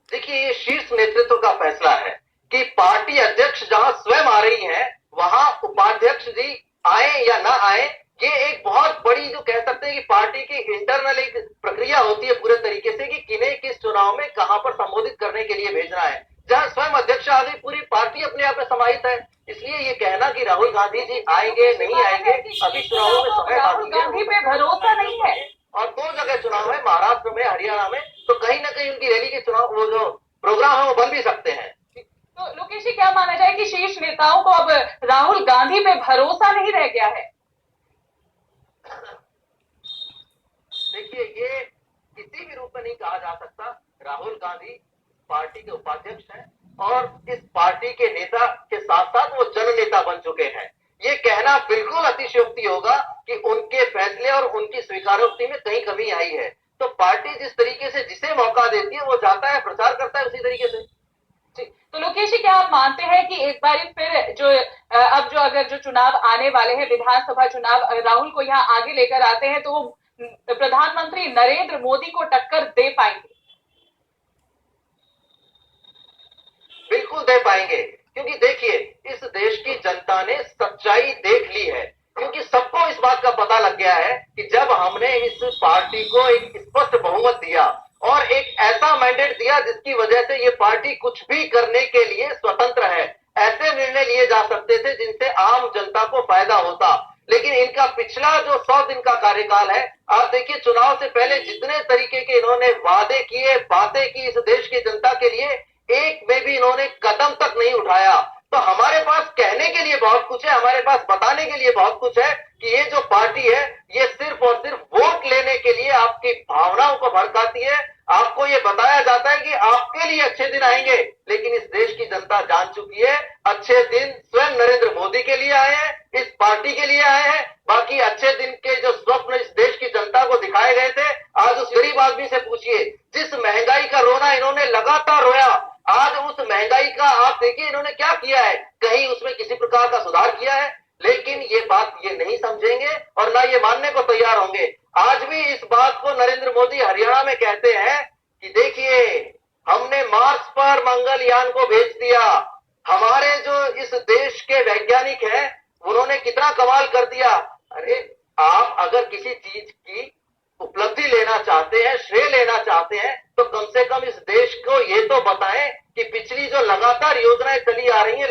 देखिए, ये शीर्ष नेतृत्व का फैसला है कि पार्टी अध्यक्ष जहां स्वयं आ रही हैं, वहां उपाध्यक्ष जी आए या ना आए, ये एक बहुत बड़ी जो कह सकते हैं कि पार्टी की इंटरनल एक प्रक्रिया होती है पूरे तरीके से कि किन्हें किस चुनाव में कहां पर संबोधित करने के लिए भेजना है। जहां स्वयं अध्यक्ष आ गई, पूरी पार्टी अपने आप में समाहित है। इसलिए ये कहना कि राहुल गांधी जी आएंगे नहीं आएंगे, अभी चुनावों में समय राहुल गांधी पे भरोसा नहीं है। और 2 जगह चुनाव है, महाराष्ट्र में, हरियाणा में, तो कहीं ना कहीं उनकी रैली के चुनाव वो जो प्रोग्राम है वो बन भी सकते हैं। तो लोकेश जी, क्या माना जाए कि शीर्ष नेताओं को अब राहुल गांधी पे भरोसा नहीं रह गया है? देखिए, ये किसी भी रूप में नहीं कहा जा सकता। राहुल गांधी पार्टी के उपाध्यक्ष हैं और इस पार्टी के नेता के साथ साथ वो जन नेता बन चुके हैं। ये कहना बिल्कुल अतिशयोक्ति होगा कि उनके फैसले और उनकी स्वीकारोक्ति में कहीं कमी आई है। तो पार्टी जिस तरीके से जिसे मौका देती है वो जाता है, प्रचार करता है उसी तरीके से। तो लोकेश जी, क्या आप मानते हैं कि एक बार फिर जो अब जो अगर जो चुनाव आने वाले हैं, विधानसभा चुनाव, राहुल को यहाँ आगे लेकर आते हैं तो वो प्रधानमंत्री नरेंद्र मोदी को टक्कर दे पाएंगे? बिल्कुल दे पाएंगे, क्योंकि देखिए, इस देश की जनता ने सच्चाई देख ली है। क्योंकि सबको इस बात का पता लग गया है कि जब हमने इस पार्टी को एक स्पष्ट बहुमत दिया और एक ऐसा मैंडेट दिया जिसकी वजह से ये पार्टी कुछ भी करने के लिए स्वतंत्र है, ऐसे निर्णय लिए जा सकते थे जिनसे आम जनता को फायदा होता। लेकिन इनका पिछला जो 100 दिन का कार्यकाल है, आप देखिए, चुनाव से पहले जितने तरीके के इन्होंने वादे किए, बातें की इस देश की जनता के लिए, एक में भी इन्होंने कदम तक नहीं उठाया। तो हमारे पास कहने के लिए बहुत कुछ है, हमारे पास बताने के लिए बहुत कुछ है कि ये जो पार्टी है ये सिर्फ और सिर्फ वोट लेने के लिए आपकी भावनाओं को भड़काती है। आपको ये बताया जाता है कि आपके लिए अच्छे दिन आएंगे, लेकिन इस देश की जनता जान चुकी है अच्छे दिन स्वयं नरेंद्र मोदी के लिए आए हैं, इस पार्टी के लिए आए हैं। बाकी अच्छे दिन के जो स्वप्न इस देश की जनता को दिखाए गए थे, आज उस गरीब आदमी से पूछिए जिस महंगाई का रोना इन्होंने लगातार रोया, आज उस महंगाई का आप देखिए इन्होंने क्या किया है, कहीं उसमें किसी प्रकार का सुधार किया है? लेकिन ये बात ये नहीं समझेंगे और ना ये मानने को तैयार होंगे। आज भी इस बात को नरेंद्र मोदी हरियाणा में कहते हैं कि देखिए, हमने मार्स पर मंगलयान को भेज दिया, हमारे जो इस देश के वैज्ञानिक हैं उन्होंने कितना कमाल कर दिया। अरे, आप अगर किसी चीज की उपलब्धि लेना चाहते हैं, श्रेय लेना चाहते हैं, तो कम से कम इस देश को ये तो बताएं कि पिछली जो लगातार योजनाएं चली आ रही हैं